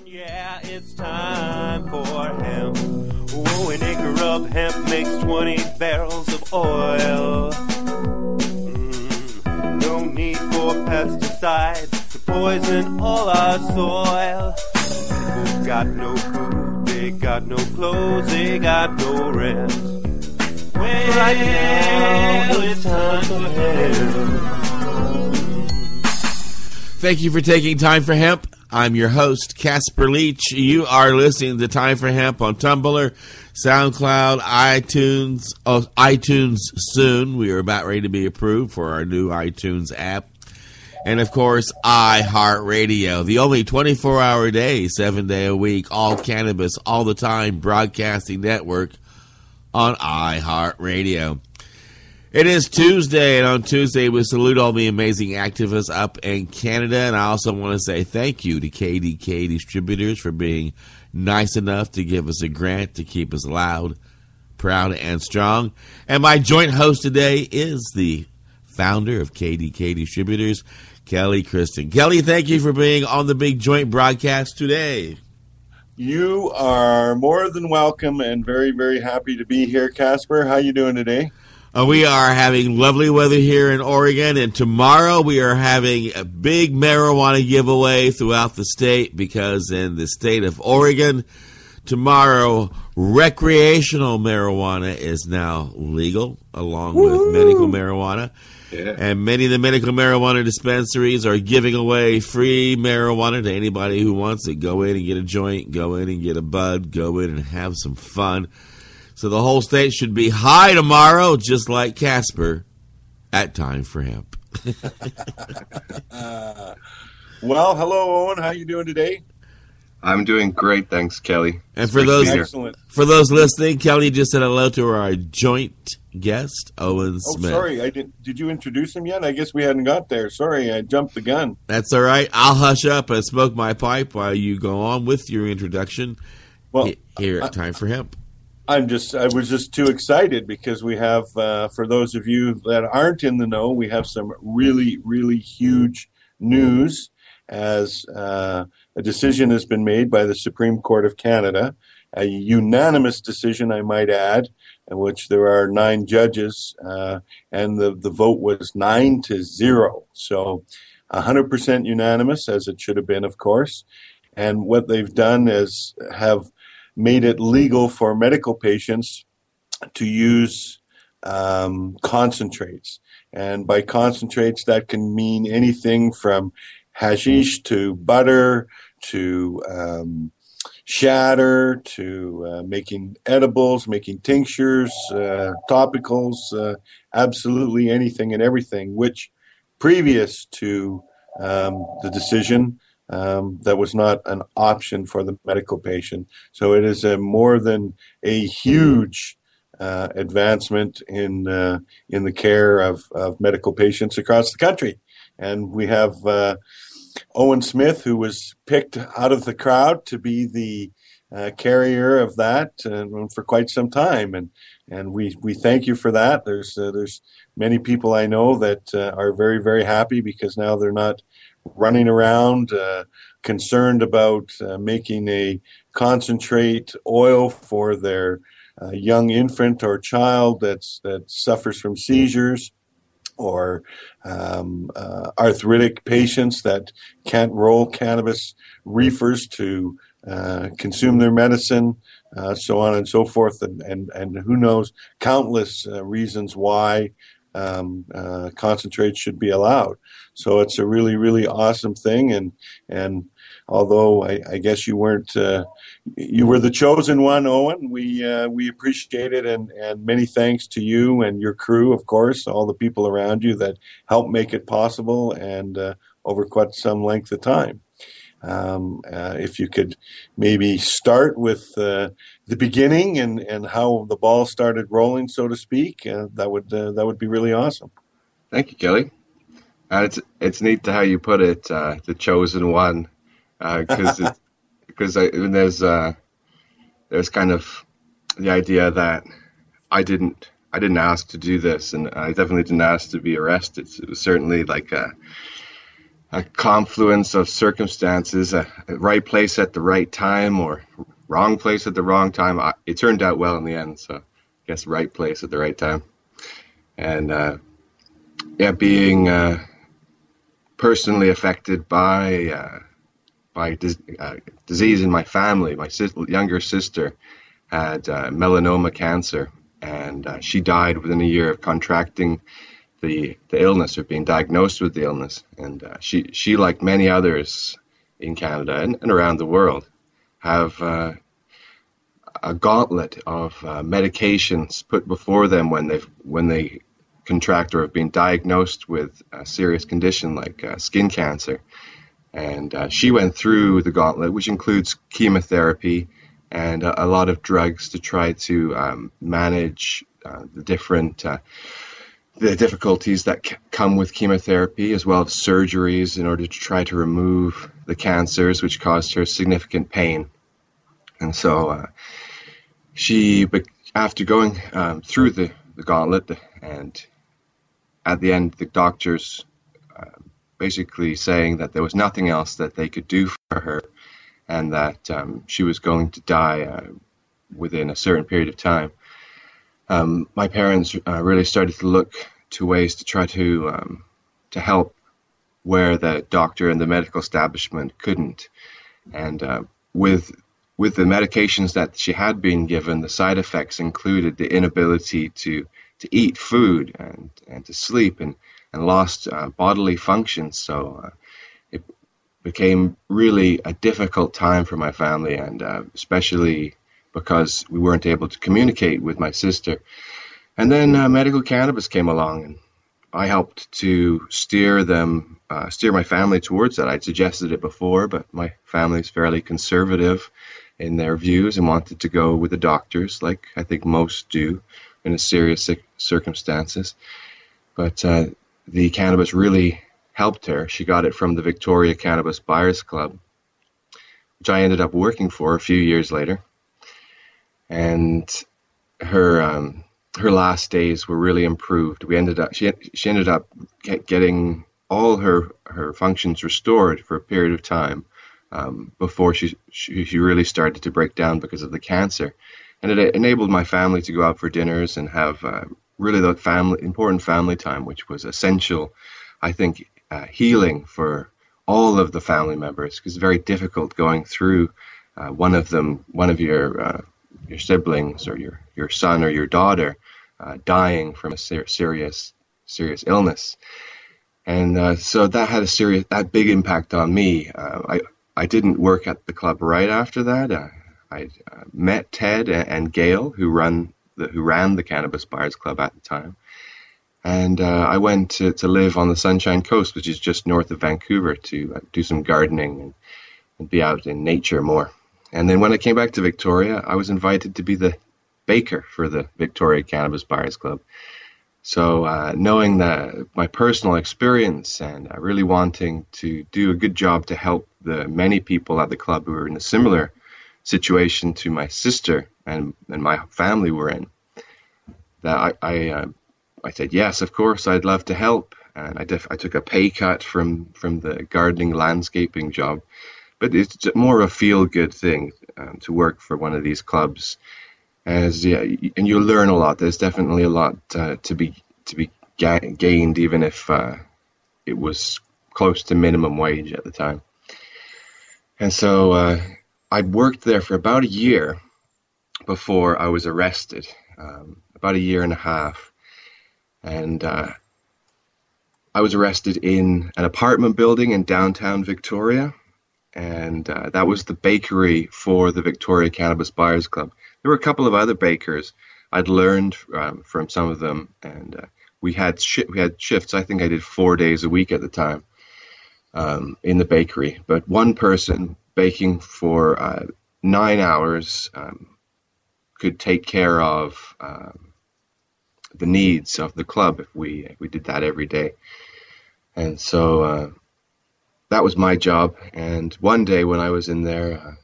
Yeah, it's time for hemp. Whoa, an acre of hemp makes 20 barrels of oil. No need for pesticides to poison all our soil. People got no food, they got no clothes, they got no rent. Well, right now it's time for hemp. Thank you for taking time for hemp. I'm your host, Casper Leitch. You are listening to Time for Hemp on Tumblr, SoundCloud, iTunes soon. We are about ready to be approved for our new iTunes app. And, of course, iHeartRadio, the only 24-hour day, 7-day a week, all cannabis, all the time broadcasting network on iHeartRadio. It is Tuesday, and on Tuesday we salute all the amazing activists up in Canada, and I also want to say thank you to KDK Distributors for being nice enough to give us a grant to keep us loud, proud, and strong. And my joint host today is the founder of KDK Distributors, Kristen. Kelly, thank you for being on the big joint broadcast today. You are more than welcome and very, very happy to be here, Casper. How you doing today? We are having lovely weather here in Oregon, and tomorrow we are having a big marijuana giveaway throughout the state because in the state of Oregon, tomorrow recreational marijuana is now legal along with medical marijuana. Yeah. And many of the medical marijuana dispensaries are giving away free marijuana to anybody who wants it. Go in and get a joint, go in and get a bud, go in and have some fun. So the whole state should be high tomorrow, just like Casper at Time for Hemp. Well, hello, Owen. How you doing today? I'm doing great, thanks, Kelly. And for those listening, Kelly just said hello to our joint guest, Owen Smith. Oh, sorry, I didn't. Did you introduce him yet? I guess we hadn't got there. Sorry, I jumped the gun. That's all right. I'll hush up and smoke my pipe while you go on with your introduction. Well, here at Time for Hemp. I was just too excited because we have, for those of you that aren't in the know, we have some really, really huge news as a decision has been made by the Supreme Court of Canada, a unanimous decision, I might add, in which there are 9 judges, and the vote was 9-0. So 100% unanimous, as it should have been, of course. And what they've done is have made it legal for medical patients to use concentrates. And by concentrates, that can mean anything from hashish to butter to shatter to making edibles, making tinctures, topicals, absolutely anything and everything, which previous to the decision, that was not an option for the medical patient. So it is more than a huge advancement in the care of medical patients across the country. And we have Owen Smith, who was picked out of the crowd to be the carrier of that for quite some time. And we thank you for that. There's many people I know that are very, very happy because now they're not running around concerned about making a concentrate oil for their young infant or child that suffers from seizures, or arthritic patients that can't roll cannabis reefers to consume their medicine, so on and so forth, and who knows, countless reasons why concentrates should be allowed. So it's a really, really awesome thing. And although I guess you weren't, you were the chosen one, Owen, we appreciate it. And many thanks to you and your crew, of course, all the people around you that helped make it possible and over quite some length of time. If you could maybe start with the beginning and how the ball started rolling, so to speak, that would be really awesome. Thank you, Kelly. It's neat to how you put it, the chosen one, because there's kind of the idea that I didn't ask to do this, and I definitely didn't ask to be arrested. It was certainly like a confluence of circumstances, a right place at the right time or wrong place at the wrong time. It turned out well in the end, so I guess right place at the right time. And being personally affected by disease in my family. My younger sister had melanoma cancer, and she died within a year of contracting the illness or being diagnosed with the illness. And she, like many others in Canada and around the world, have a gauntlet of medications put before them when they contract or have been diagnosed with a serious condition like skin cancer. And she went through the gauntlet, which includes chemotherapy and a lot of drugs to try to manage the difficulties that come with chemotherapy, as well as surgeries in order to try to remove the cancers, which caused her significant pain. And so after going through the gauntlet, and at the end, the doctors basically saying that there was nothing else that they could do for her, and that she was going to die within a certain period of time. My parents really started to look to ways to try to help where the doctor and the medical establishment couldn't. And with the medications that she had been given, the side effects included the inability to eat food and to sleep and lost bodily functions. So it became really a difficult time for my family, and especially because we weren't able to communicate with my sister. And then medical cannabis came along, and I helped to steer my family towards that. I'd suggested it before, but my family's fairly conservative in their views and wanted to go with the doctors, like I think most do in serious circumstances. But the cannabis really helped her. She got it from the Victoria Cannabis Buyers Club, which I ended up working for a few years later. And her last days were really improved. She ended up getting all her functions restored for a period of time before she really started to break down because of the cancer. And it enabled my family to go out for dinners and have really the important family time, which was essential, I think, healing for all of the family members, because it's very difficult going through one of your siblings or your son or your daughter dying from a serious illness. And so that had that big impact on me. I didn't work at the club right after that. I met Ted and Gail, who ran the Cannabis Buyers Club at the time. And I went to live on the Sunshine Coast, which is just north of Vancouver, to do some gardening and be out in nature more. And then when I came back to Victoria, I was invited to be the baker for the Victoria Cannabis Buyers Club. So knowing that my personal experience and really wanting to do a good job to help the many people at the club who were in a similar situation to my sister and my family were in, that I said, yes, of course, I'd love to help. And I took a pay cut from the gardening landscaping job. But it's more of a feel-good thing to work for one of these clubs, and you learn a lot. There's definitely a lot to be gained, even if it was close to minimum wage at the time. And so I worked there for about a year before I was arrested, about a year and a half, and I was arrested in an apartment building in downtown Victoria. And that was the bakery for the Victoria Cannabis Buyers Club. There were a couple of other bakers. I'd learned from some of them, and we had shifts. I think I did 4 days a week at the time in the bakery. But one person baking for 9 hours could take care of the needs of the club if we did that every day. And so that was my job. And one day when I was in there,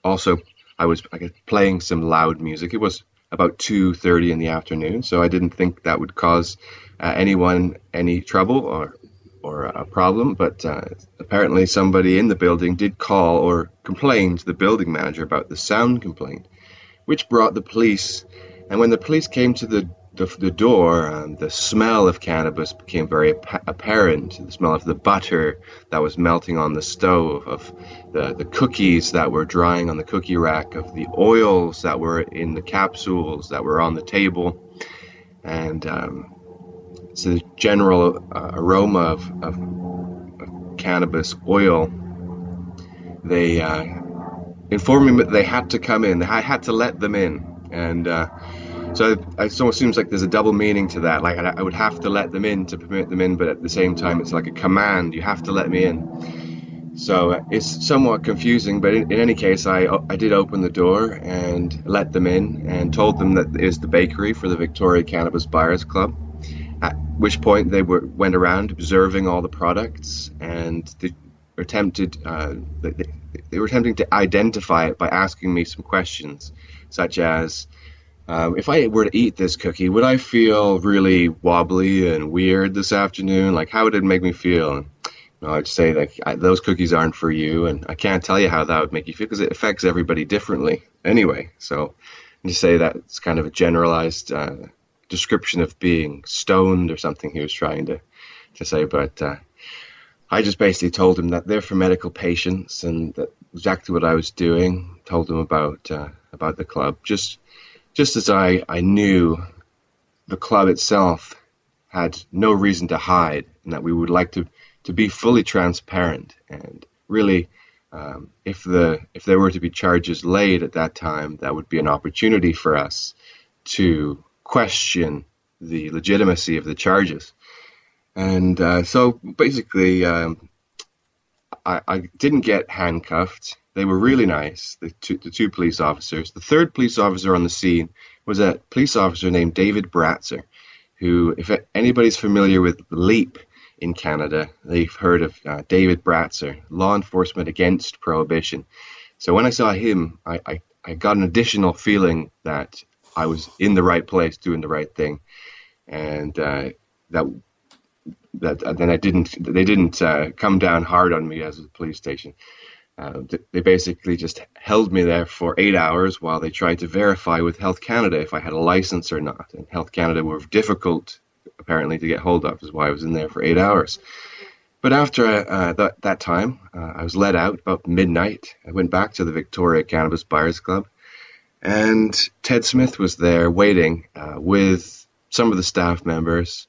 also I was playing some loud music. It was about 2:30 in the afternoon, so I didn't think that would cause anyone any trouble or a problem, but apparently somebody in the building did call or complain to the building manager about the sound complaint, which brought the police. And when the police came to the door, the smell of cannabis became very apparent. The smell of the butter that was melting on the stove, of the cookies that were drying on the cookie rack, of the oils that were in the capsules that were on the table, and so the general aroma of cannabis oil. They informed me that they had to come in. I had to let them in, and so it almost seems like there's a double meaning to that. Like I would have to let them in to permit them in, but at the same time, it's like a command. You have to let me in. So it's somewhat confusing, but in any case, I did open the door and let them in and told them that it is the bakery for the Victoria Cannabis Buyers Club. At which point they went around observing all the products, and they were attempting to identify it by asking me some questions, such as, if I were to eat this cookie, would I feel really wobbly and weird this afternoon? Like, how would it make me feel? And, I'd say that those cookies aren't for you, and I can't tell you how that would make you feel because it affects everybody differently anyway. So I just say that it's kind of a generalized description of being stoned or something he was trying to say, but I just basically told him that they're for medical patients, and that exactly what I was doing. Told him about the club, just as I knew the club itself had no reason to hide, and that we would like to be fully transparent. And really, if there were to be charges laid at that time, that would be an opportunity for us to question the legitimacy of the charges. And so basically, I didn't get handcuffed. They were really nice, the two police officers. The third police officer on the scene was a police officer named David Bratzer, who, if anybody's familiar with LEAP in Canada, they've heard of David Bratzer, Law Enforcement Against Prohibition. So when I saw him, I got an additional feeling that I was in the right place, doing the right thing, and then they didn't come down hard on me as a police station. They basically just held me there for 8 hours while they tried to verify with Health Canada if I had a license or not. And Health Canada were difficult, apparently, to get hold of, is why I was in there for 8 hours. But after that time, I was let out about midnight. I went back to the Victoria Cannabis Buyers Club, and Ted Smith was there waiting with some of the staff members,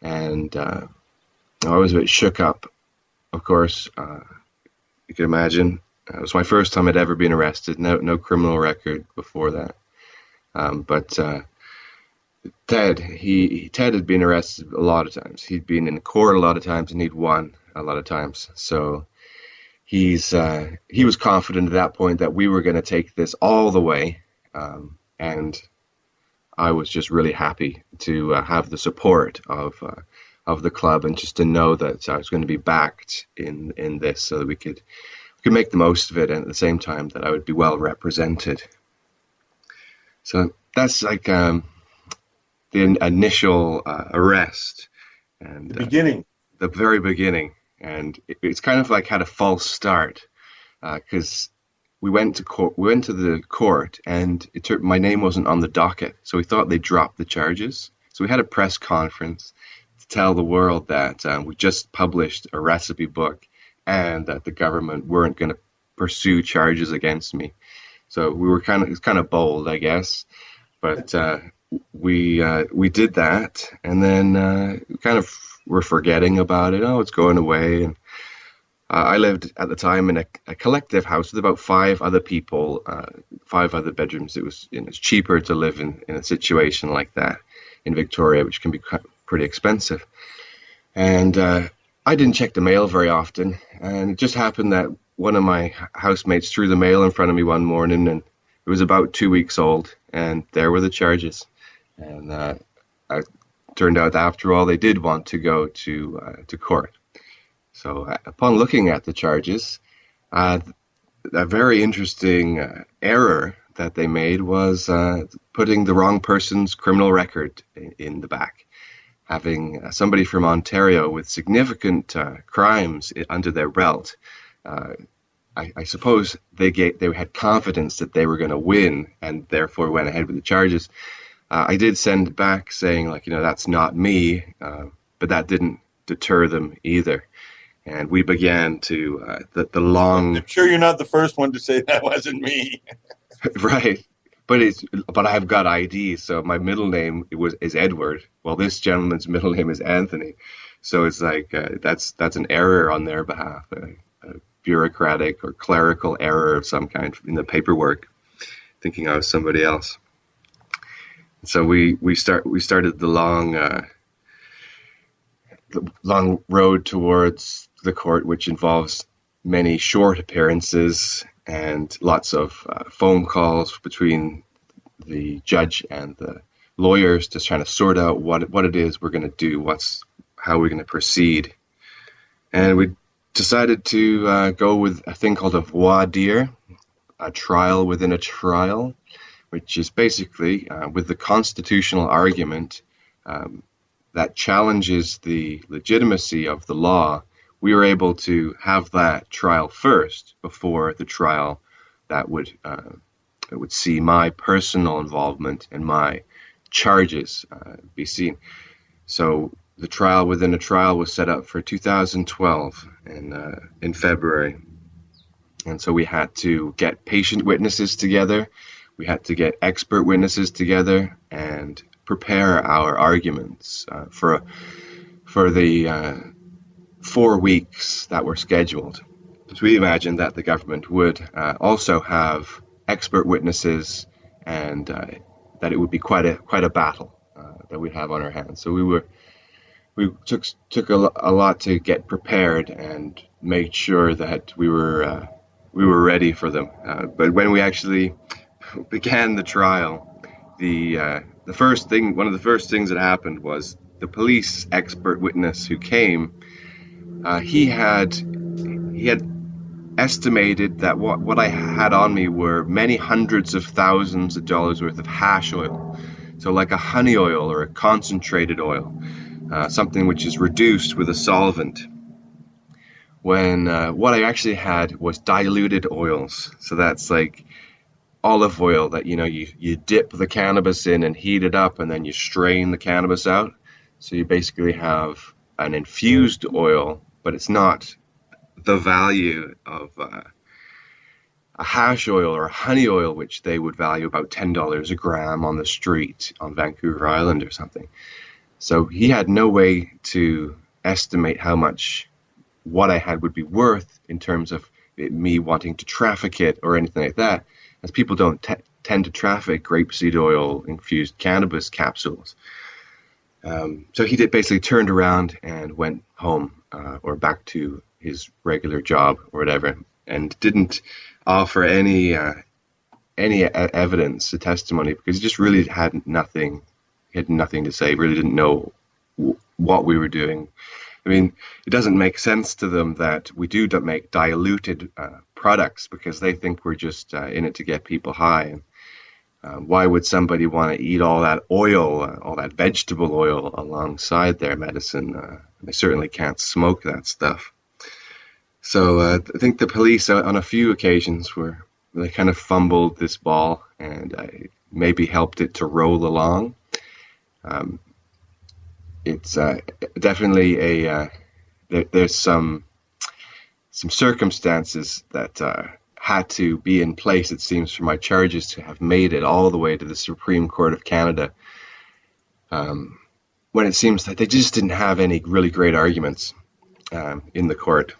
and I was a bit shook up, of course. You can imagine. It was my first time I'd ever been arrested. No criminal record before that. But Ted had been arrested a lot of times. He'd been in court a lot of times, and he'd won a lot of times. So he was confident at that point that we were going to take this all the way. And I was just really happy to have the support of the club, and just to know that I was going to be backed in this, so that we could make the most of it, and at the same time that I would be well represented. So that's like the initial arrest, and the very beginning, and it's kind of like had a false start, because we went to court. We went to the court, and my name wasn't on the docket, so we thought they dropped the charges. So we had a press conference to tell the world that we just published a recipe book, and that the government weren't going to pursue charges against me. So we were it's kind of bold, I guess, but we did that, and then kind of were forgetting about it. Oh, it's going away. And I lived at the time in a collective house with about 5 other people, 5 other bedrooms. It's cheaper to live in a situation like that in Victoria, which can be pretty expensive. And I didn't check the mail very often, and it just happened that one of my housemates threw the mail in front of me one morning, and it was about 2 weeks old, and there were the charges. And it turned out that after all, they did want to go to court. So upon looking at the charges, a very interesting error that they made was putting the wrong person's criminal record in the back. having somebody from Ontario with significant crimes under their belt. I suppose they had confidence that they were going to win, and therefore went ahead with the charges. I did send back saying, like, that's not me, but that didn't deter them either. And we began to the long. I'm sure you're not the first one to say that wasn't me. Right, but I've got ID, so my middle name is Edward. Well, this gentleman's middle name is Anthony, so it's like that's an error on their behalf, a bureaucratic or clerical error of some kind in the paperwork, thinking I was somebody else. So we started the long road towards the court, which involves many short appearances and lots of phone calls between the judge and the lawyers, just trying to sort out what it is we're going to do, how we're going to proceed. And we decided to go with a thing called a voir dire, a trial within a trial, which is basically with the constitutional argument that challenges the legitimacy of the law. We were able to have that trial first before the trial that would see my personal involvement and my charges be seen. So the trial within a trial was set up for 2012 in February. And so we had to get patient witnesses together. We had to get expert witnesses together and prepare our arguments for the 4 weeks that were scheduled. So we imagined that the government would also have expert witnesses, and that it would be quite a battle that we'd have on our hands. So we took a lot to get prepared and make sure that we were ready for them. But when we actually began the trial, one of the first things that happened was the police expert witness who came. He had estimated that what I had on me were many hundreds of thousands of dollars worth of hash oil, so like a honey oil or a concentrated oil, something which is reduced with a solvent. When what I actually had was diluted oils, so that's like olive oil that you dip the cannabis in and heat it up, and then you strain the cannabis out. So you basically have an infused oil, but it's not the value of a hash oil or a honey oil, which they would value about $10 a gram on the street on Vancouver Island or something. So he had no way to estimate how much what I had would be worth in terms of me wanting to traffic it or anything like that, as people don't tend to traffic grapeseed oil infused cannabis capsules. So he basically turned around and went home or back to his regular job or whatever, and didn't offer any evidence, a testimony, because he just really had nothing to say. Really didn't know what we were doing. I mean, it doesn't make sense to them that we do make diluted products, because they think we're just in it to get people high. And why would somebody want to eat all that oil, all that vegetable oil alongside their medicine? They certainly can't smoke that stuff. So I think the police on a few occasions they kind of fumbled this ball, and maybe helped it to roll along. It's definitely there's some circumstances that had to be in place, it seems, for my charges to have made it all the way to the Supreme Court of Canada, when it seems that they just didn't have any really great arguments in the court.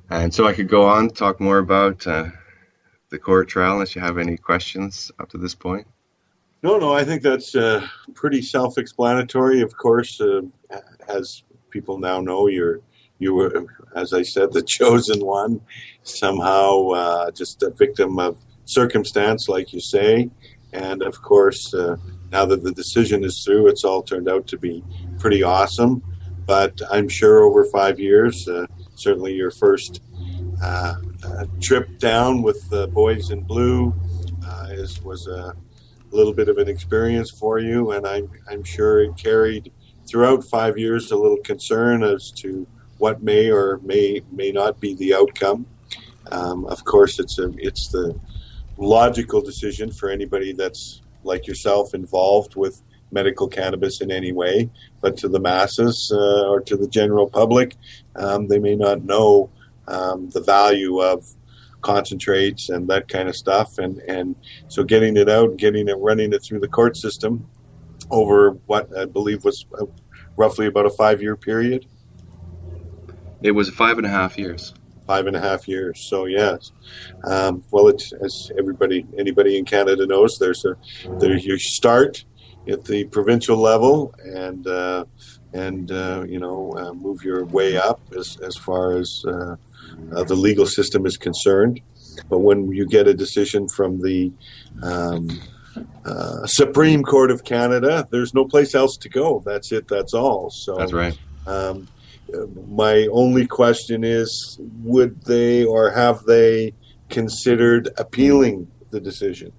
And so I could go on, talk more about the court trial, unless you have any questions up to this point. No, I think that's pretty self-explanatory. Of course, as people now know, you were, as I said, the chosen one, somehow just a victim of circumstance, like you say. And of course, now that the decision is through, it's all turned out to be pretty awesome. But I'm sure over 5 years, certainly your first trip down with the Boys in Blue was little bit of an experience for you, and I'm sure it carried throughout 5 years a little concern as to what may or may not be the outcome. Of course, it's the logical decision for anybody that's like yourself involved with medical cannabis in any way, but to the masses or to the general public, they may not know the value of concentrates and that kind of stuff, and so getting it out, running it through the court system over what I believe was roughly about a 5-year period. It was 5.5 years. 5.5 years. So yes, well, it's, as anybody in Canada knows, there's you start at the provincial level and move your way up as far as the legal system is concerned. But when you get a decision from the Supreme Court of Canada, there's no place else to go. That's it. That's all. So that's right. My only question is, would they or have they considered appealing the decision?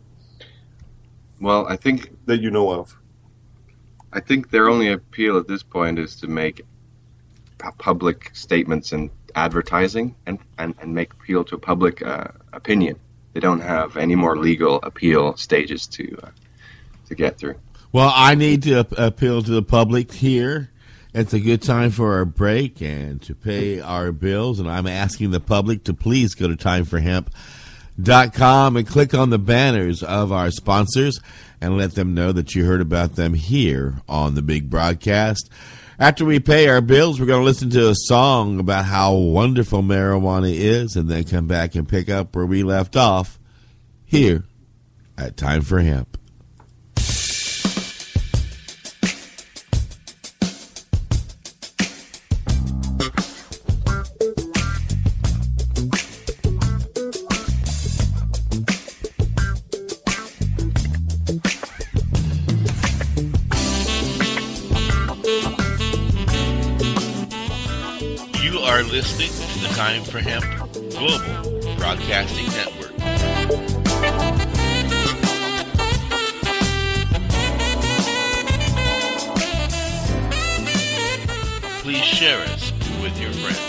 Well, I think that you know of. I think their only appeal at this point is to make public statements and advertising and make appeal to public opinion. They don't have any more legal appeal stages to get through. Well, I need to appeal to the public here. It's a good time for our break and to pay our bills, and I'm asking the public to please go to timeforhemp.com and click on the banners of our sponsors and let them know that you heard about them here on the big broadcast. After we pay our bills, we're going to listen to a song about how wonderful marijuana is and then come back and pick up where we left off here at Time for Hemp. Listening to the Time for Hemp Global Broadcasting Network. Please share us with your friends.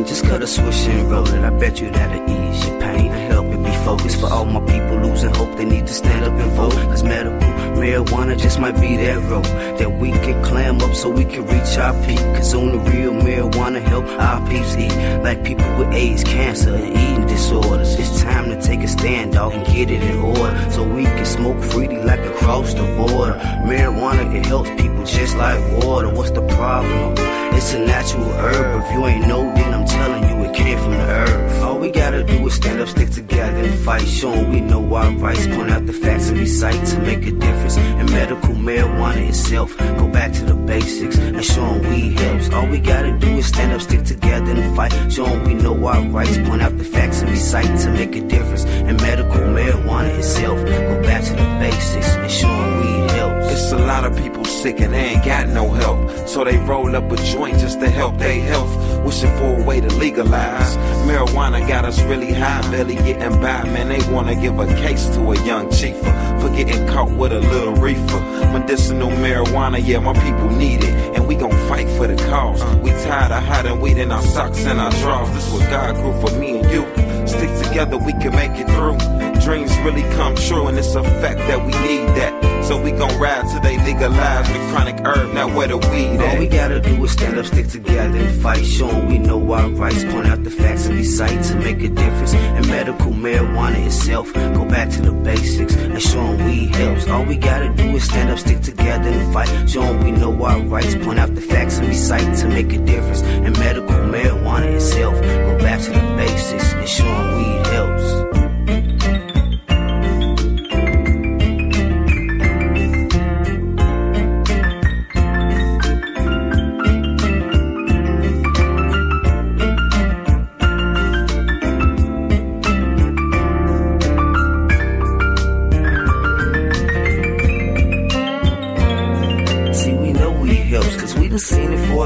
Just cut a swish and roll it. I bet you that'll ease your pain and help it be focused. For all my people losing hope, they need to stand up and vote. Cause medical marijuana just might be that rope that we can climb up so we can reach our peak. Cause on the real, marijuana help our peeps eat. Like people with AIDS, cancer, and eating disorders. It's time to take a stand, dog, and get it in order so we can smoke freely like across the border. Marijuana, it helps people just like water. What's the problem? It's a natural herb. If you ain't know, then I'm telling you it came from the earth. All we gotta do is stand up, stick together and fight. Showing we know our rights, point out the facts and recite to make a difference. And medical marijuana itself, go back to the basics and showing we helps. All we gotta do is stand up, stick together and fight. Showing we know our rights, point out the facts and recite to make a difference. And medical marijuana itself, go back to the basics and showing we helps. It's a lot of people sick and they ain't got no help, so they roll up a joint just to help their health, wishing for a way to legalize. Marijuana got us really high, barely getting by. Man, they wanna give a case to a young chiefer for getting caught with a little reefer. Medicinal marijuana, yeah, my people need it, and we gon' fight for the cause. We tired of hiding weed in our socks and our drawers. This what God grew for me and you. Stick together, we can make it through. Dreams really come true, and it's a fact that we need that. So we gon' ride till they legalize the chronic herb, now where the weed at? All we gotta do is stand up, stick together and fight. Showing we know our rights, point out the facts and recite to make a difference. And medical marijuana itself, go back to the basics and showing we helps. All we gotta do is stand up, stick together and fight. Showing we know our rights, point out the facts and recite to make a difference. And medical marijuana itself, go back to the basics and showing we helps.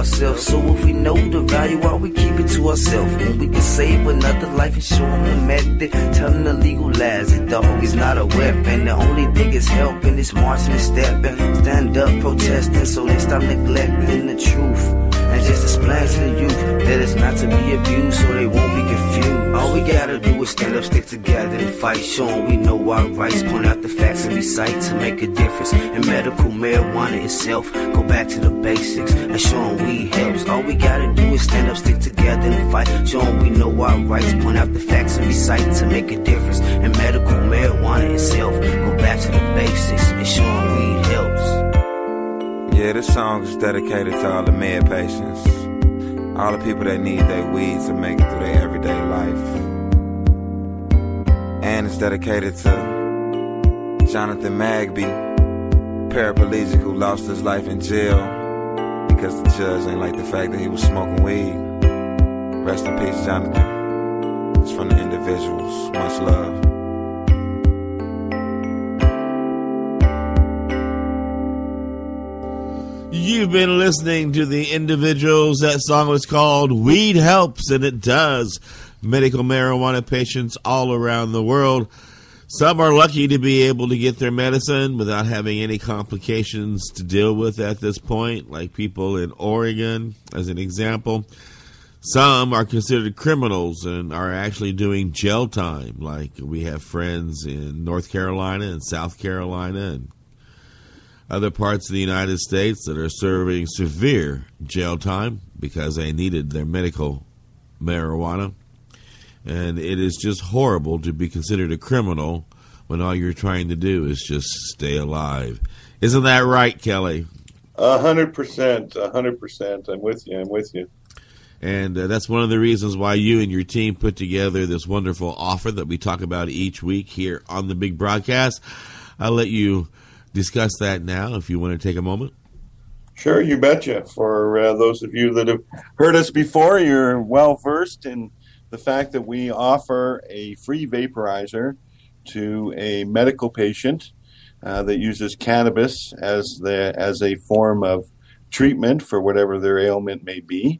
ourselves. So if we know the value, why we keep it to ourselves? When we can save another life and show them the method, tell them to legalize it, dog. It's not a weapon. The only thing is helping is marching and stepping. Stand up, protesting, so they stop neglecting the truth. And just explain to the youth that it's not to be abused, so they won't be confused. All we gotta do is stand up, stick together, and fight. Show 'em we know our rights, point out the facts and recite to make a difference. In medical marijuana itself, go back to the basics and show 'em weed helps. All we gotta do is stand up, stick together, and fight. Show 'em we know our rights, point out the facts and recite to make a difference. In medical marijuana itself, go back to the basics and show 'em weed helps. Yeah, this song is dedicated to all the med patients, all the people that need their weed to make it through their everyday life. And it's dedicated to Jonathan Magby, paraplegic who lost his life in jail because the judge ain't like the fact that he was smoking weed. Rest in peace, Jonathan. It's from the individuals. Much love. You've been listening to the Individuals. That song was called Weed Helps, and it does. Medical marijuana patients all around the world. Some are lucky to be able to get their medicine without having any complications to deal with at this point, like people in Oregon, as an example. Some are considered criminals and are actually doing jail time, like we have friends in North Carolina and South Carolina and other parts of the United States that are serving severe jail time because they needed their medical marijuana. And it is just horrible to be considered a criminal when all you're trying to do is just stay alive. Isn't that right, Kelly? 100%. 100%. I'm with you. And that's one of the reasons why you and your team put together this wonderful offer that we talk about each week here on the Big Broadcast. I'll let you discuss that now if you want to take a moment. Sure, you betcha. For those of you that have heard us before, you're well versed in the fact that we offer a free vaporizer to a medical patient that uses cannabis as a form of treatment for whatever their ailment may be.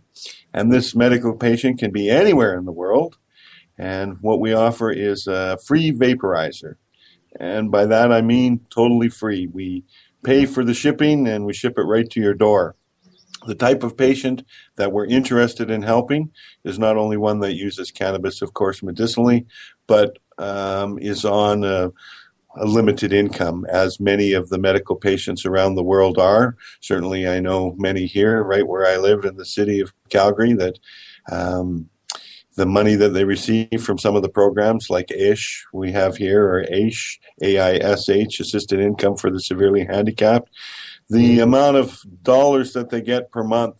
And this medical patient can be anywhere in the world. And what we offer is a free vaporizer. And by that, I mean totally free. We pay for the shipping and we ship it right to your door. The type of patient that we're interested in helping is not only one that uses cannabis, of course, medicinally, but is on a limited income, as many of the medical patients around the world are. Certainly, I know many here, right where I live in the city of Calgary, that the money that they receive from some of the programs like AISH we have here, or AISH, AISH, Assisted Income for the Severely Handicapped, the amount of dollars that they get per month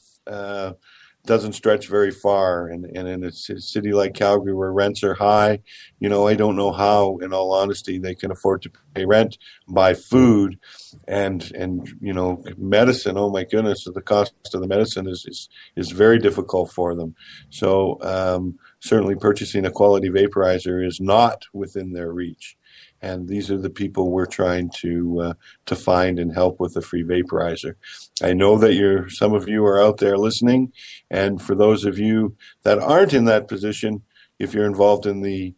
doesn't stretch very far. And in a city like Calgary where rents are high, I don't know how, in all honesty, they can afford to pay rent, buy food, and medicine. Oh my goodness, the cost of the medicine is very difficult for them. So certainly purchasing a quality vaporizer is not within their reach. And these are the people we're trying to find and help with the free vaporizer. I know that some of you are out there listening, and for those of you that aren't in that position, if you're involved in the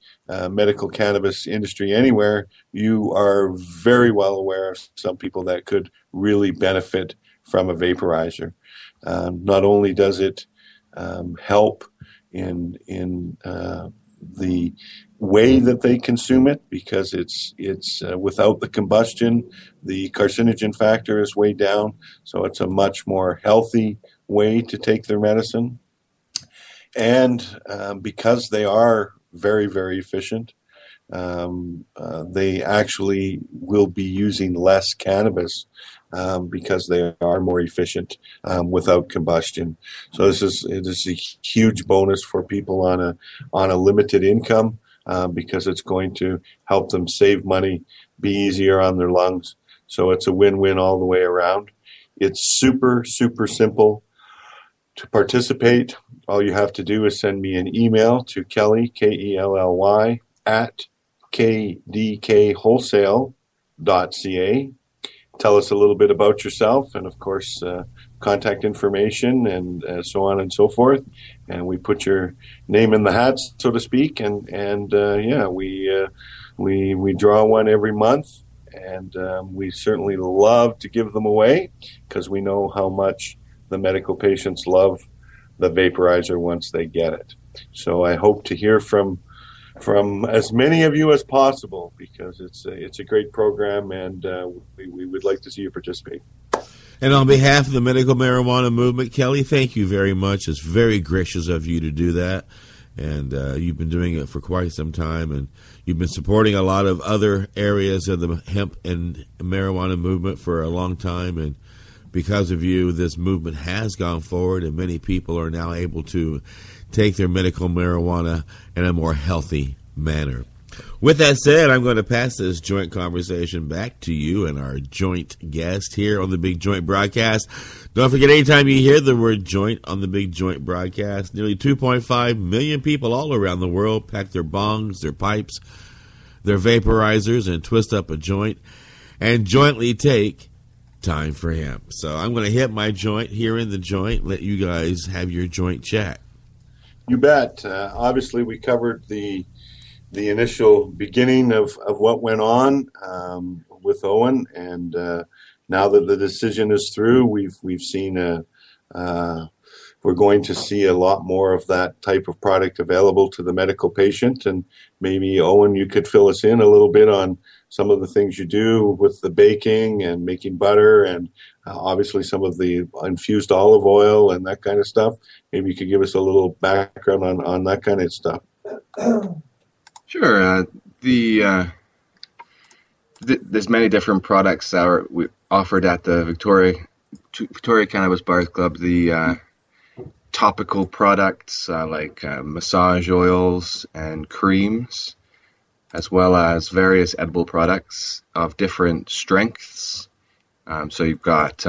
medical cannabis industry anywhere, you are very well aware of some people that could really benefit from a vaporizer. Not only does it help in the way that they consume it, because it's without the combustion, the carcinogen factor is way down, so it's a much more healthy way to take their medicine. And because they are very, very efficient, they actually will be using less cannabis because they are more efficient without combustion. So it is a huge bonus for people on a limited income because it's going to help them save money, be easier on their lungs. So it's a win-win all the way around. It's super, super simple to participate. All you have to do is send me an email to Kelly, Kelly, at kdkwholesale.ca. Tell us a little bit about yourself, and of course, contact information and so on and so forth, and we put your name in the hat, so to speak, and we draw one every month, and we certainly love to give them away because we know how much the medical patients love the vaporizer once they get it. So I hope to hear from as many of you as possible, because it's a great program, and we would like to see you participate. And on behalf of the medical marijuana movement, Kelly, thank you very much. It's very gracious of you to do that. And you've been doing it for quite some time, and you've been supporting a lot of other areas of the hemp and marijuana movement for a long time. And because of you, this movement has gone forward, and many people are now able to take their medical marijuana in a more healthy manner. With that said, I'm going to pass this joint conversation back to you and our joint guest here on the Big Joint Broadcast. Don't forget, anytime you hear the word joint on the Big Joint Broadcast, nearly 2.5 million people all around the world pack their bongs, their pipes, their vaporizers, and twist up a joint and jointly take time for hemp. So I'm going to hit my joint here in the joint, let you guys have your joint chat. You bet. Obviously, we covered the initial beginning of what went on with Owen, and now that the decision is through, we've seen we're going to see a lot more of that type of product available to the medical patient. And maybe, Owen, you could fill us in a little bit on some of the things you do with the baking and making butter, and obviously some of the infused olive oil and that kind of stuff. Maybe you could give us a little background on that kind of stuff. Sure. There's many different products that are offered at the Victoria Cannabis Bars Club. The topical products like massage oils and creams, as well as various edible products of different strengths. So you've got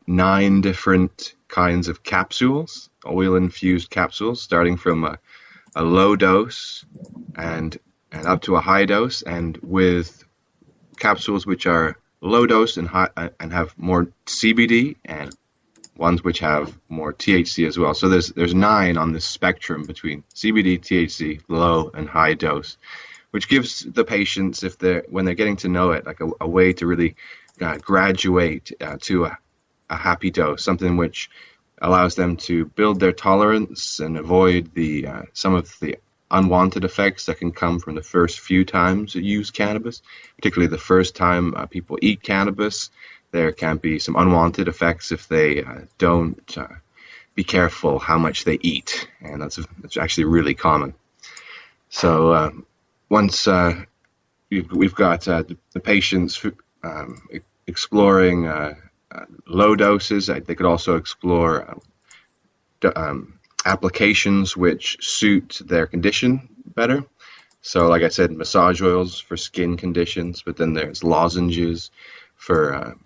9 different kinds of capsules, oil-infused capsules, starting from a low dose and up to a high dose, and with capsules which are low dose and high and have more CBD, and ones which have more THC as well. So there's 9 on the spectrum between CBD, THC, low and high dose, which gives the patients, when they're getting to know it, like a way to really graduate to a happy dose, something which allows them to build their tolerance and avoid some of the unwanted effects that can come from the first few times you use cannabis, particularly the first time people eat cannabis. There can be some unwanted effects if they don't be careful how much they eat, and that's actually really common. So once we've got the patients exploring low doses, they could also explore applications which suit their condition better. So like I said, massage oils for skin conditions, but then there's lozenges for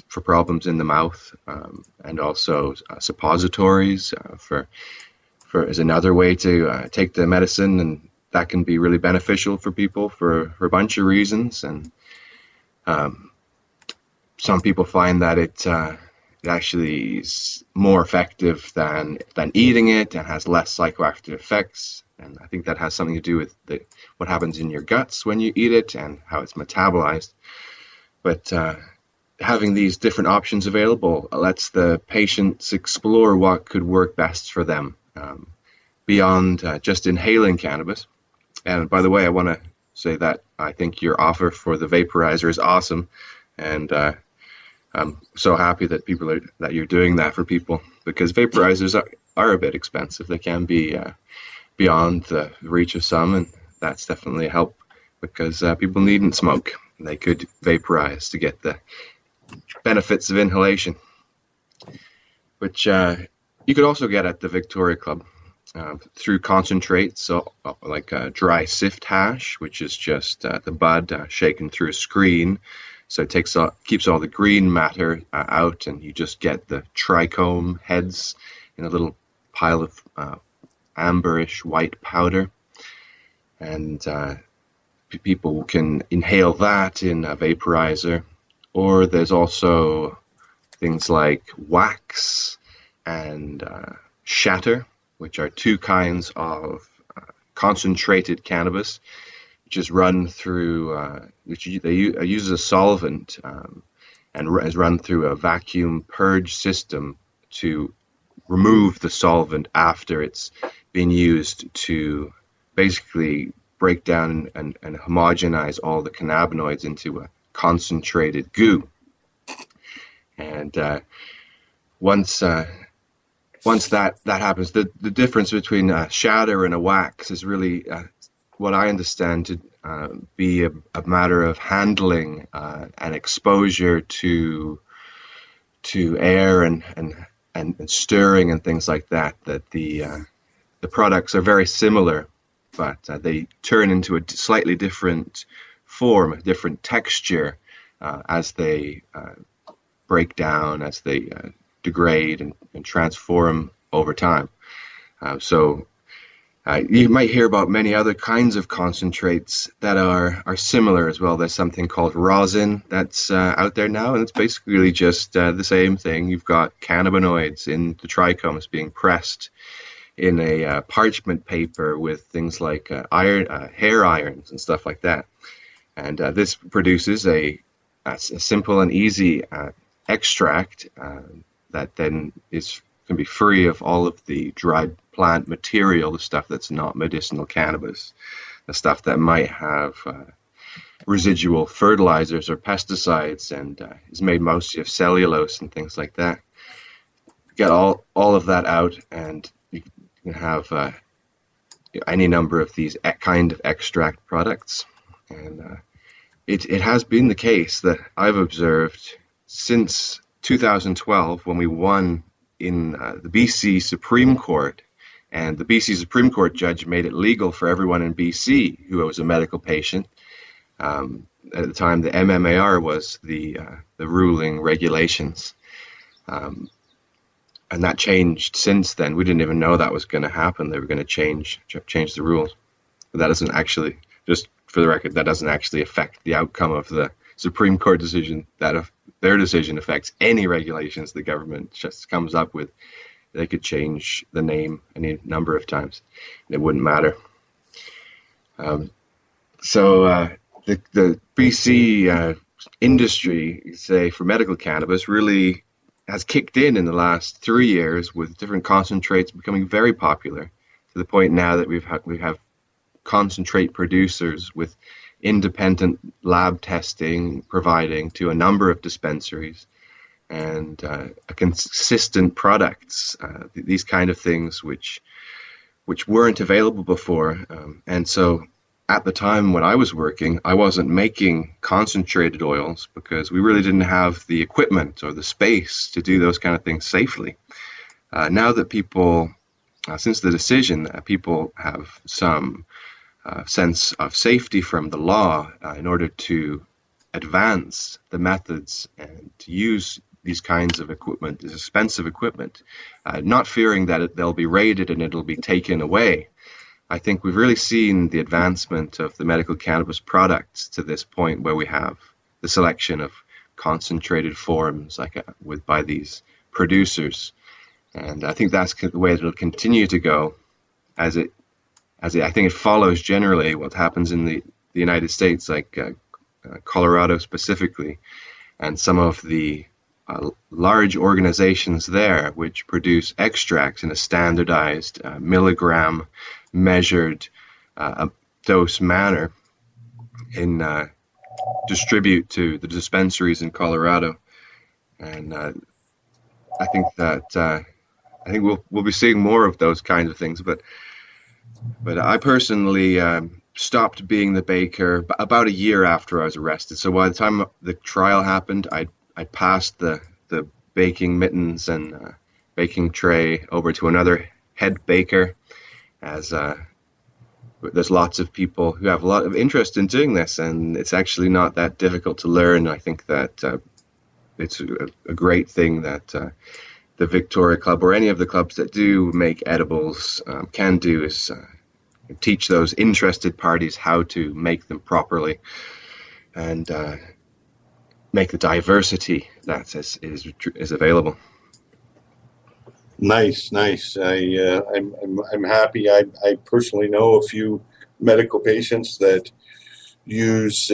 problems in the mouth, and also suppositories is another way to take the medicine, and that can be really beneficial for people for a bunch of reasons. And some people find that it actually is more effective than eating it, and has less psychoactive effects. And I think that has something to do with what happens in your guts when you eat it and how it's metabolized. But having these different options available lets the patients explore what could work best for them beyond just inhaling cannabis. And by the way, I want to say that I think your offer for the vaporizer is awesome, and I'm so happy that that you're doing that for people, because vaporizers are a bit expensive. They can be beyond the reach of some, and that's definitely a help, because people needn't smoke. They could vaporize to get the benefits of inhalation, which you could also get at the Victoria Club through concentrates, so like dry sift hash, which is just the bud shaken through a screen. So it keeps all the green matter out, and you just get the trichome heads in a little pile of amberish white powder. And people can inhale that in a vaporizer. Or there's also things like wax and shatter, which are two kinds of concentrated cannabis, which is run through, they use a solvent and is run through a vacuum purge system to remove the solvent after it's been used to basically break down and homogenize all the cannabinoids into a concentrated goo. And once that happens, the difference between a shatter and a wax is really what I understand to be a matter of handling and exposure to air and stirring and things like that. That the products are very similar, but they turn into a slightly different form, a different texture as they break down, as they degrade and transform over time. So you might hear about many other kinds of concentrates that are similar as well. There's something called rosin that's out there now, and it's basically just the same thing. You've got cannabinoids in the trichomes being pressed in a parchment paper with things like hair irons and stuff like that. And this produces a simple and easy extract that then can be free of all of the dried plant material, the stuff that's not medicinal cannabis, the stuff that might have residual fertilizers or pesticides and is made mostly of cellulose and things like that. Get all of that out, and you can have any number of these kind of extract products. And it has been the case that I've observed since 2012, when we won in the BC Supreme Court, and the BC Supreme Court judge made it legal for everyone in BC who was a medical patient. At the time, the MMAR was the ruling regulations, and that changed since then. We didn't even know that was going to happen. They were going to change the rules. But that doesn't actually, just for the record, that doesn't actually affect the outcome of the Supreme Court decision. Their decision affects any regulations the government just comes up with. They could change the name any number of times, and it wouldn't matter. So the BC industry, say, for medical cannabis really has kicked in the last 3 years, with different concentrates becoming very popular, to the point now that we have concentrate producers with independent lab testing providing to a number of dispensaries, and consistent products, these kind of things which weren't available before. And so at the time when I was working, I wasn't making concentrated oils because we really didn't have the equipment or the space to do those kind of things safely. Now that people, since the decision, people have some sense of safety from the law in order to advance the methods and to use these kinds of equipment, this expensive equipment, not fearing that they'll be raided and it'll be taken away. I think we've really seen the advancement of the medical cannabis products to this point, where we have the selection of concentrated forms by these producers, and I think that's the way it'll continue to go, as I think it follows generally what happens in the United States, like Colorado specifically, and some of the large organizations there which produce extracts in a standardized milligram measured dose manner and distribute to the dispensaries in Colorado. And I think we'll be seeing more of those kinds of things. But I personally stopped being the baker about a year after I was arrested. So by the time the trial happened, I passed the baking mittens and baking tray over to another head baker, as there's lots of people who have a lot of interest in doing this, and it's actually not that difficult to learn. I think that it's a great thing that the Victoria Club, or any of the clubs that do make edibles, can do, is teach those interested parties how to make them properly. And make the diversity that is available. Nice. I'm happy. I personally know a few medical patients that use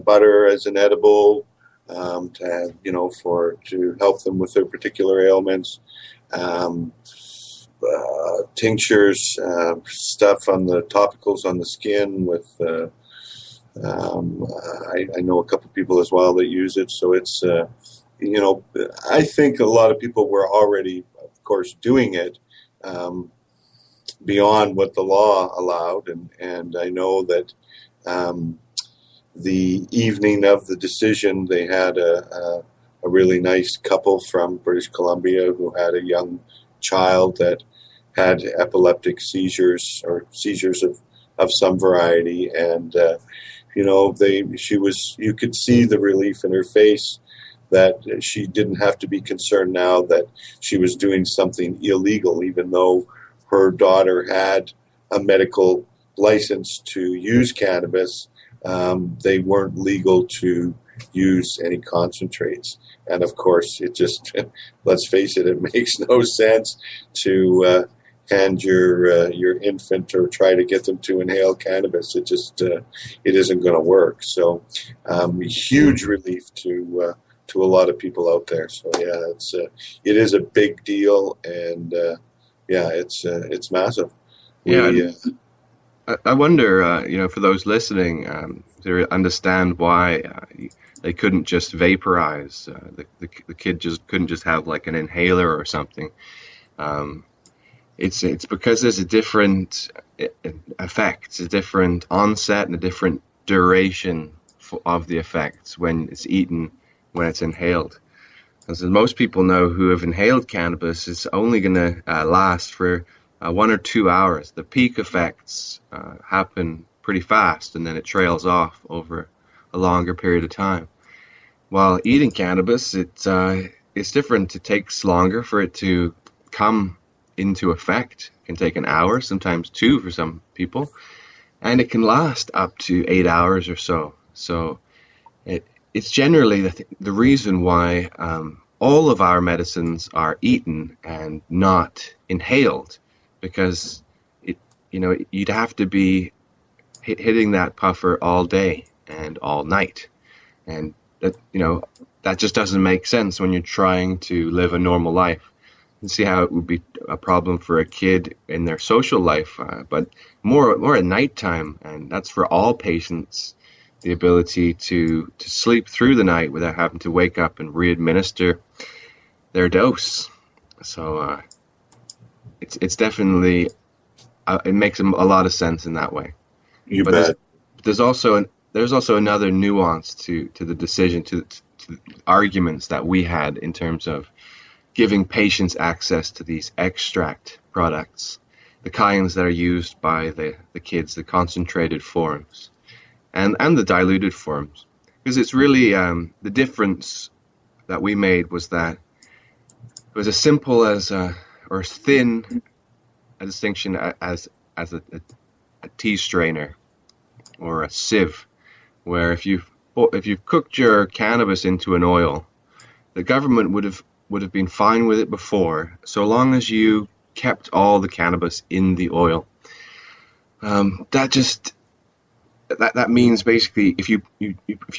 butter as an edible to help them with their particular ailments. Tinctures, stuff on the topicals on the skin with. I know a couple of people as well that use it. So it's I think a lot of people were already, of course, doing it beyond what the law allowed, and I know that the evening of the decision, they had a really nice couple from British Columbia who had a young child that had epileptic seizures or seizures of some variety, and you could see the relief in her face that she didn't have to be concerned now that she was doing something illegal, even though her daughter had a medical license to use cannabis. They weren't legal to use any concentrates. And of course, it just, let's face it, it makes no sense to hand your infant or try to get them to inhale cannabis. It just, it isn't going to work. So huge relief to a lot of people out there. So yeah, it is a big deal, and it's massive. I wonder, for those listening, to understand why they couldn't just vaporize. The kid just couldn't just have like an inhaler or something. It's because there's a different effect, a different onset and a different duration of the effects when it's eaten, when it's inhaled. As most people know who have inhaled cannabis, it's only going to last for 1 or 2 hours. The peak effects happen pretty fast, and then it trails off over a longer period of time. While eating cannabis, it's different. It takes longer for it to come into effect. It can take an hour, sometimes 2 for some people, and it can last up to 8 hours or so. So it's generally the reason why all of our medicines are eaten and not inhaled, because you'd have to be hitting that puffer all day and all night, and that just doesn't make sense when you're trying to live a normal life. You see how it would be a problem for a kid in their social life, but more at nighttime, and that's for all patients. The ability to sleep through the night without having to wake up and re-administer their dose. So it's definitely it makes a lot of sense in that way. You bet. There's also another nuance to the decision, to the arguments that we had in terms of giving patients access to these extract products, the kinds that are used by the kids, the concentrated forms. And the diluted forms, because it's really the difference that we made was that it was as simple as or as thin a distinction as a tea strainer or a sieve, where if you've cooked your cannabis into an oil, the government would have been fine with it before, so long as you kept all the cannabis in the oil. That means basically if you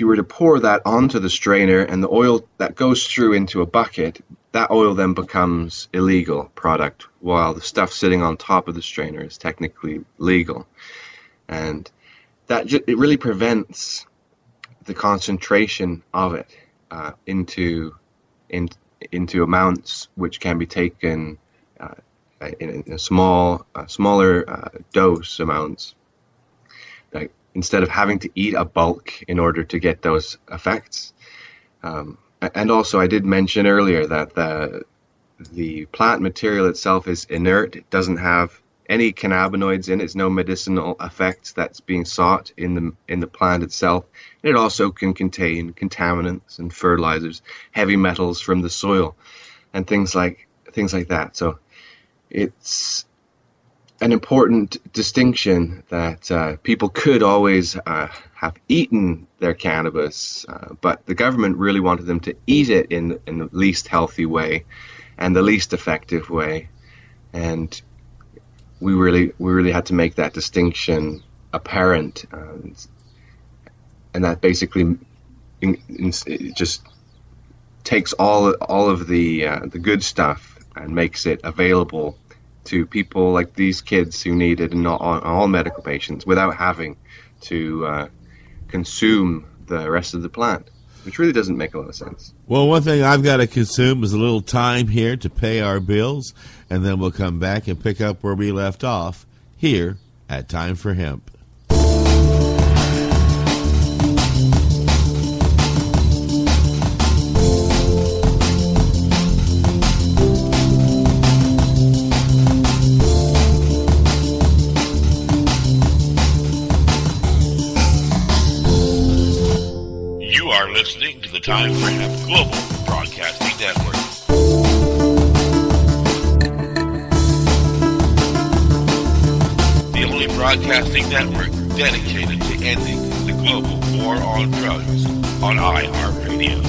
were to pour that onto the strainer and the oil that goes through into a bucket, that oil then becomes illegal product, while the stuff sitting on top of the strainer is technically legal. And it really prevents the concentration of it into amounts which can be taken in a smaller dose amounts. Instead of having to eat a bulk in order to get those effects. And also, I did mention earlier that the plant material itself is inert. It doesn't have any cannabinoids in it. It's no medicinal effects that's being sought in the plant itself. It also can contain contaminants and fertilizers, heavy metals from the soil, and things like that. So it's an important distinction that people could always have eaten their cannabis, but the government really wanted them to eat it in the least healthy way and the least effective way. And we really had to make that distinction apparent, and that basically it just takes all of the good stuff and makes it available to people like these kids who need it, and all medical patients, without having to consume the rest of the plant, which really doesn't make a lot of sense. Well, one thing I've got to consume is a little time here to pay our bills, and then we'll come back and pick up where we left off here at Time for Hemp. Listening to the Time for Hemp Global Broadcasting Network. The only broadcasting network dedicated to ending the global war on drugs on iHeartRadio.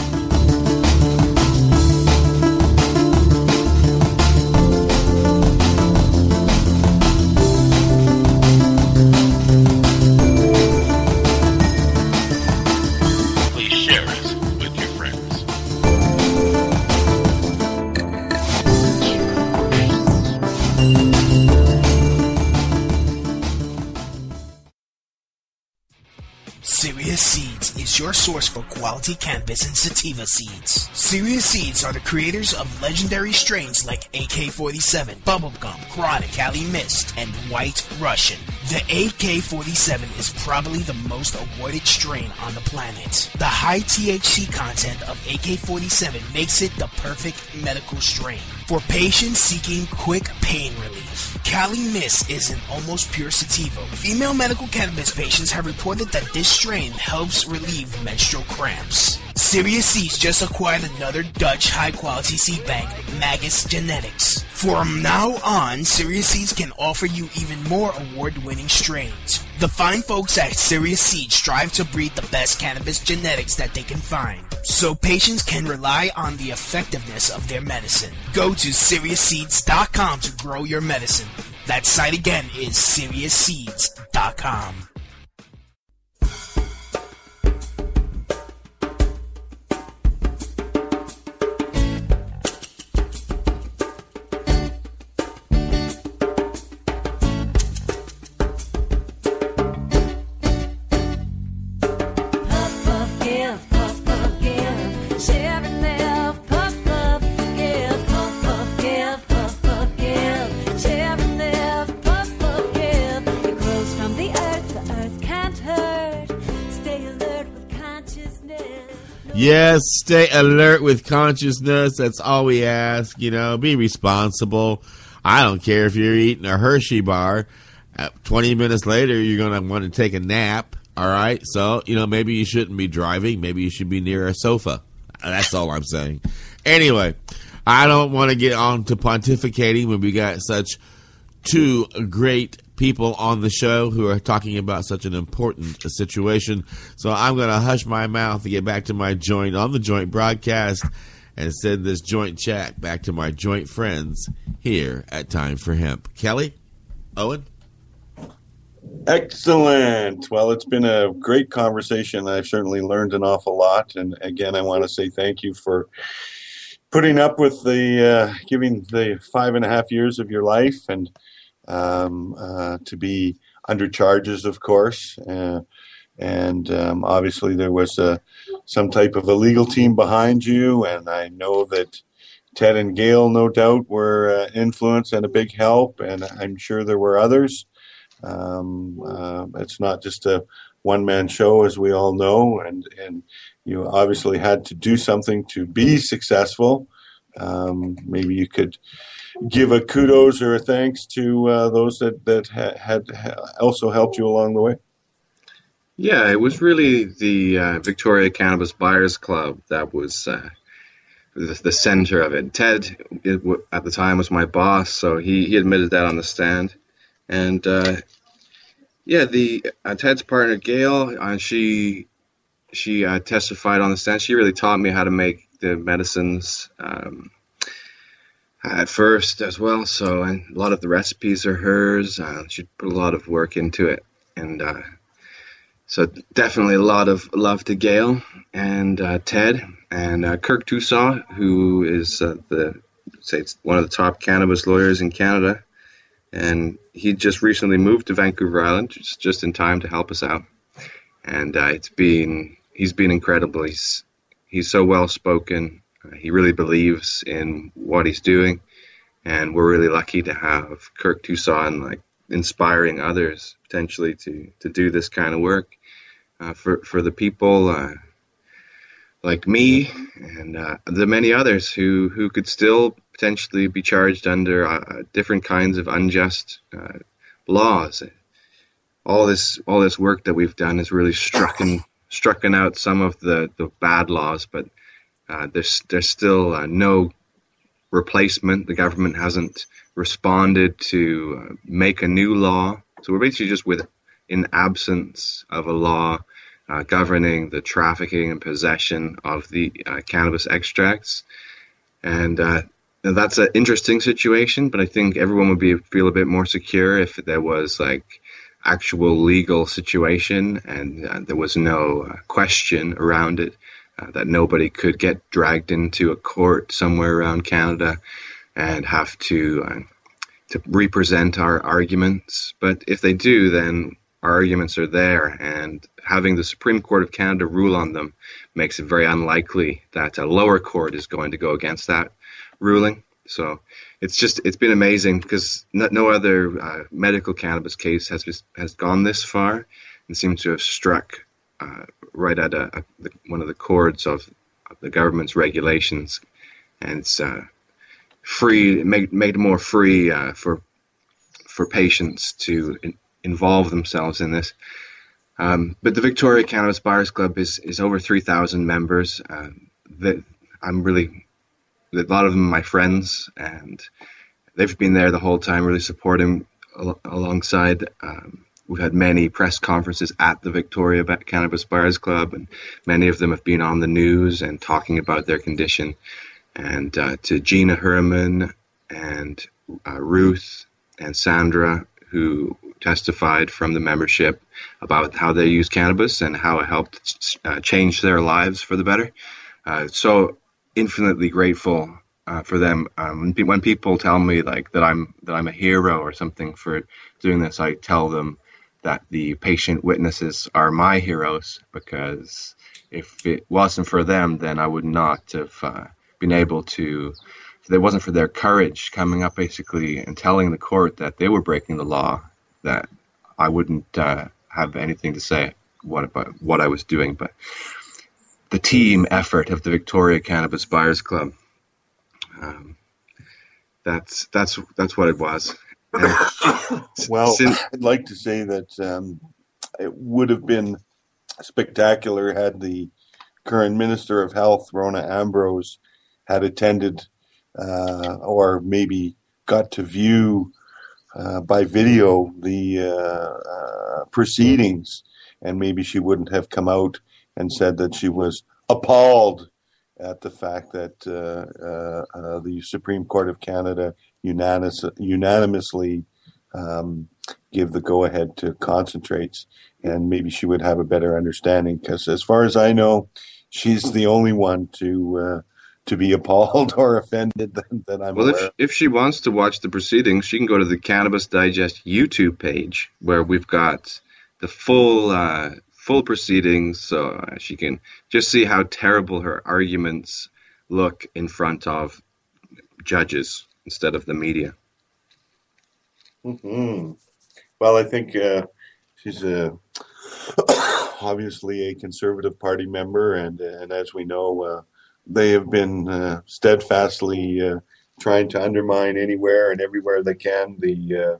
Your source for quality cannabis and sativa seeds. Serious Seeds are the creators of legendary strains like AK-47, Bubblegum, Chronic, Cali Mist, and White Russian. The AK-47 is probably the most awarded strain on the planet. The high THC content of AK-47 makes it the perfect medical strain for patients seeking quick pain relief. Cali Mist is an almost pure sativa. Female medical cannabis patients have reported that this strain helps relieve menstrual cramps. Serious Seeds just acquired another Dutch high-quality seed bank, Magus Genetics. From now on, Serious Seeds can offer you even more award-winning strains. The fine folks at Serious Seeds strive to breed the best cannabis genetics that they can find, so patients can rely on the effectiveness of their medicine. Go to SeriousSeeds.com to grow your medicine. That site again is SeriousSeeds.com. Yes, stay alert with consciousness. That's all we ask. Be responsible. I don't care if you're eating a Hershey bar. 20 minutes later, you're going to want to take a nap. All right? So, maybe you shouldn't be driving. Maybe you should be near a sofa. That's all I'm saying. Anyway, I don't want to get on to pontificating when we got such two great people on the show who are talking about such an important situation. So I'm going to hush my mouth to get back to my joint on the joint broadcast and send this joint chat back to my joint friends here at Time for Hemp. Kelly? Owen? Excellent. Well, it's been a great conversation. I've certainly learned an awful lot. And again, I want to say thank you for putting up with the giving the 5.5 years of your life, and to be under charges, of course, and obviously there was some type of a legal team behind you, and I know that Ted and Gail, no doubt, were influence and a big help, and I'm sure there were others. It's not just a one-man show, as we all know, and you obviously had to do something to be successful. Maybe you could give a kudos or a thanks to those that had also helped you along the way. Yeah, it was really the Victoria Cannabis Buyers Club that was the center of it. Ted, at the time, was my boss, so he admitted that on the stand. And Ted's partner Gail, she testified on the stand. She really taught me how to make the medicines at first as well. So, and a lot of the recipes are hers. She put a lot of work into it, and so definitely a lot of love to Gail and Ted and Kirk Tusaw, who is one of the top cannabis lawyers in Canada, and he just recently moved to Vancouver Island just in time to help us out, and he's been incredible. He's so well spoken. He really believes in what he's doing, and we're really lucky to have Kirk Tusaw and inspiring others potentially to do this kind of work for the people like me and the many others who could still potentially be charged under different kinds of unjust laws. All this work that we've done has really strucken out some of the bad laws, but there's still no replacement. The government hasn't responded to make a new law, so we're basically just in absence of a law governing the trafficking and possession of the cannabis extracts, and that's an interesting situation. But I think everyone would feel a bit more secure if there was actual legal situation and there was no question around it, that nobody could get dragged into a court somewhere around Canada and have to represent our arguments. But if they do, then our arguments are there, and having the Supreme Court of Canada rule on them makes it very unlikely that a lower court is going to go against that ruling. So it's been amazing, because no other medical cannabis case has gone this far and seems to have struck right at one of the chords of the government's regulations, and it's made more free for patients to involve themselves in this. But the Victoria Cannabis Buyers Club is over 3,000 members. A lot of them are my friends, and they've been there the whole time, really supporting alongside. We've had many press conferences at the Victoria Cannabis Buyers Club, and many of them have been on the news and talking about their condition. And to Gina Herman and Ruth and Sandra, who testified from the membership about how they use cannabis and how it helped change their lives for the better. So infinitely grateful for them. When people tell me that I'm a hero or something for doing this, I tell them that the patient witnesses are my heroes, because if it wasn't for them, then I would not have been able to. If it wasn't for their courage coming up basically and telling the court that they were breaking the law, that I wouldn't have anything to say about what I was doing. But the team effort of the Victoria Cannabis Buyers Club, that's what it was. Well, I'd like to say that it would have been spectacular had the current Minister of Health, Rona Ambrose, had attended or maybe got to view by video the proceedings, and maybe she wouldn't have come out and said that she was appalled at the fact that the Supreme Court of Canada unanimously give the go-ahead to concentrates, and maybe she would have a better understanding, because as far as I know, she's the only one to be appalled or offended that I'm aware. Well, if she wants to watch the proceedings, she can go to the Cannabis Digest YouTube page, where we've got the full proceedings, so she can just see how terrible her arguments look in front of judges instead of the media. Mm-hmm. Well, I think she's obviously a Conservative Party member, and as we know, they have been steadfastly trying to undermine anywhere and everywhere they can the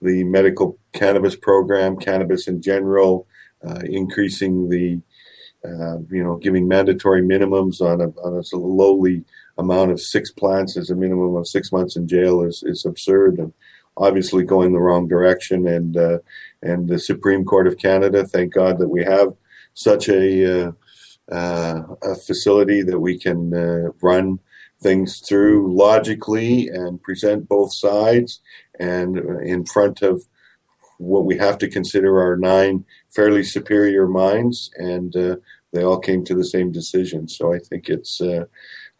medical cannabis program, cannabis in general, increasing the giving mandatory minimums on a lowly amount of 6 plants as a minimum of 6 months in jail is absurd. And obviously going the wrong direction. And the Supreme Court of Canada, thank God that we have such a facility that we can run things through logically and present both sides, and in front of what we have to consider our 9 fairly superior minds, and they all came to the same decision. So I think it's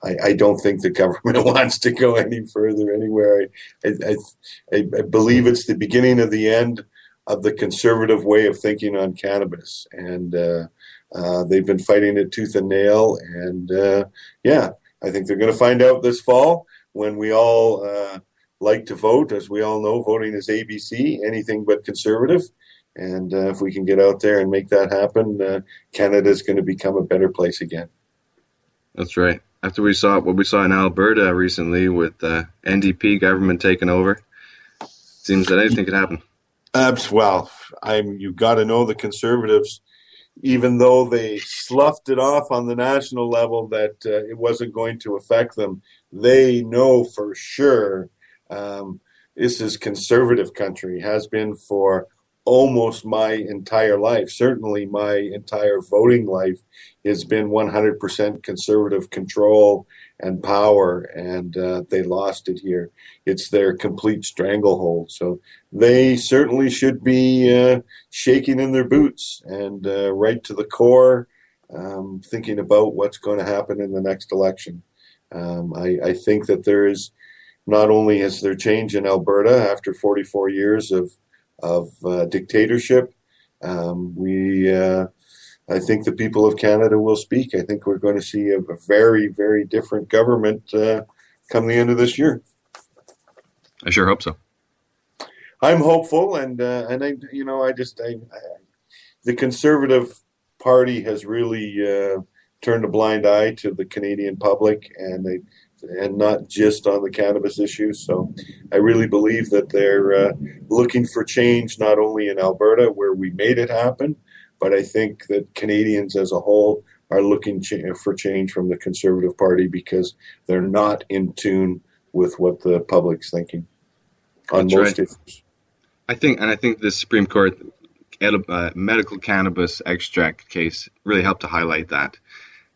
I don't think the government wants to go any further anywhere. I believe it's the beginning of the end of the conservative way of thinking on cannabis, and they've been fighting it tooth and nail. And I think they're going to find out this fall, when we all like to vote. As we all know, voting is ABC, anything but conservative. And if we can get out there and make that happen, Canada is going to become a better place again. That's right. After what we saw in Alberta recently with NDP government taking over, seems that anything could happen. Well, you've got to know the Conservatives, even though they sloughed it off on the national level that it wasn't going to affect them, they know for sure this is conservative country, has been for almost my entire life. Certainly my entire voting life has been 100% conservative control and power, and they lost it here. It's their complete stranglehold. So they certainly should be shaking in their boots and right to the core, thinking about what's going to happen in the next election. I think that there is, not only is there change in Alberta after 44 years of dictatorship, I think the people of Canada will speak. I think we're going to see a very, very different government come the end of this year. I sure hope so. I'm hopeful, and the Conservative Party has really turned a blind eye to the Canadian public, and not just on the cannabis issue. So I really believe that they're looking for change, not only in Alberta, where we made it happen, but I think that Canadians as a whole are looking for change from the Conservative Party, because they're not in tune with what the public's thinking on most issues. I think the Supreme Court medical cannabis extract case really helped to highlight that.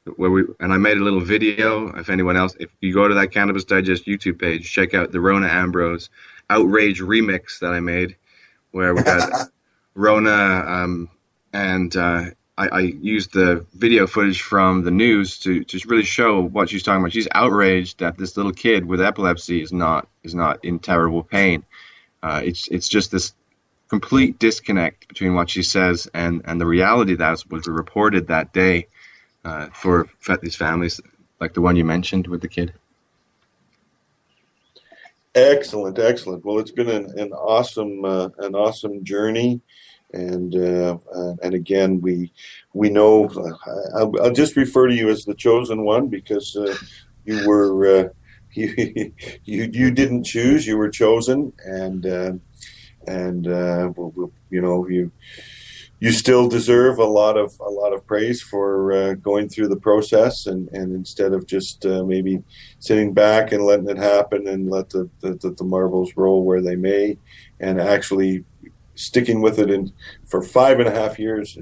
And I made a little video. If anyone else, if you go to that Cannabis Digest YouTube page, check out the Rona Ambrose Outrage remix that I made, where we got Rona, and I used the video footage from the news to just really show what she's talking about. She's outraged that this little kid with epilepsy is not in terrible pain. It's just this complete disconnect between what she says and the reality that was reported that day. For these families, like the one you mentioned with the kid. Excellent. Well, it's been an awesome journey, and again, we know. I'll just refer to you as the chosen one, because you were you didn't choose, you were chosen, and you still deserve a lot of praise for going through the process, and instead of just maybe sitting back and letting it happen and let the marbles roll where they may, and actually sticking with it for 5.5 years.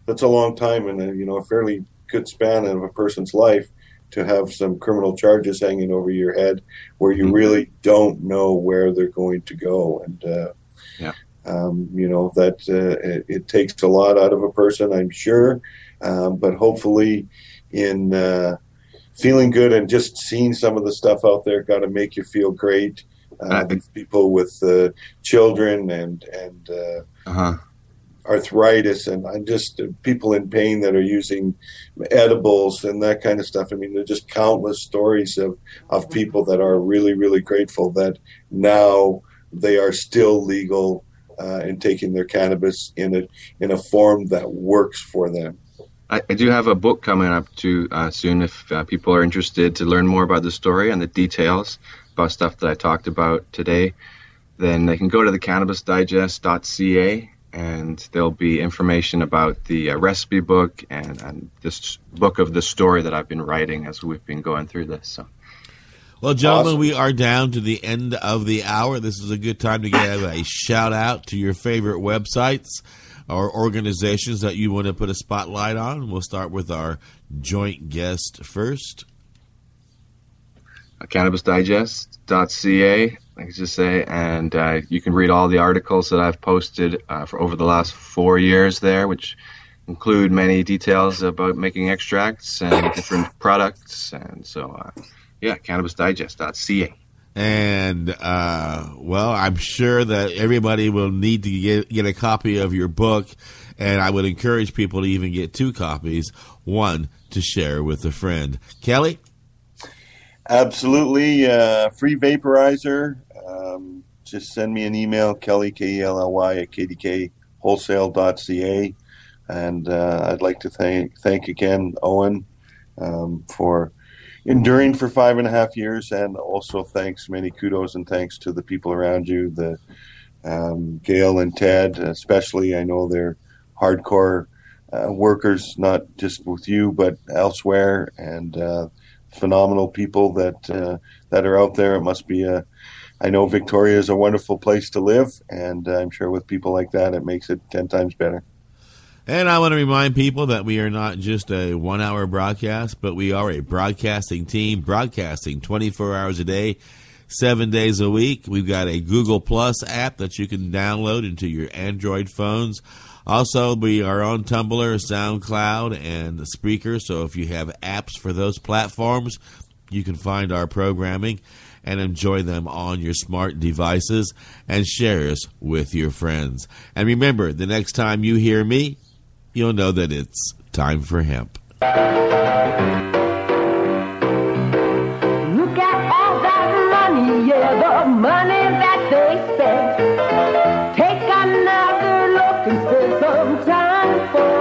That's a long time, and a fairly good span of a person's life, to have some criminal charges hanging over your head where you really don't know where they're going to go, and it takes a lot out of a person, I'm sure, but hopefully in feeling good and just seeing some of the stuff out there got to make you feel great. These people with children and arthritis, and just people in pain that are using edibles and that kind of stuff. I mean, there are just countless stories of people that are really, really grateful that now they are still legal and taking their cannabis in a form that works for them. I do have a book coming up soon. If people are interested to learn more about the story and the details about stuff that I talked about today, then they can go to the cannabisdigest.ca, and there'll be information about the recipe book and this book of the story that I've been writing as we've been going through this. So. Well, gentlemen, Awesome. we are down to the end of the hour. This is a good time to give a shout out to your favorite websites or organizations that you want to put a spotlight on. We'll start with our joint guest first. CannabisDigest.ca, I could just say, and you can read all the articles that I've posted for over the last 4 years there, which include many details about making extracts and different products. And so, CannabisDigest.ca. And, well, I'm sure that everybody will need to get a copy of your book, and I would encourage people to even get 2 copies, one to share with a friend. Kelly? Absolutely. Free vaporizer. Just send me an email, Kelly, Kelly, at kdkwholesale.ca. And I'd like to thank again Owen for enduring for 5.5 years, and also many kudos and thanks to the people around you, the Gail and Ted, especially. I know they're hardcore workers, not just with you, but elsewhere, and phenomenal people that are out there. It must be I know Victoria is a wonderful place to live, and I'm sure with people like that, it makes it 10 times better. And I want to remind people that we are not just a 1-hour broadcast, but we are a broadcasting team, broadcasting 24 hours a day, 7 days a week. We've got a Google Plus app that you can download into your Android phones. Also, we are on Tumblr, SoundCloud, and Spreaker. So if you have apps for those platforms, you can find our programming and enjoy them on your smart devices and share us with your friends. And remember, the next time you hear me, you'll know that it's time for hemp. Look at all that money, yeah, the money that they spent. Take another look and spend some time for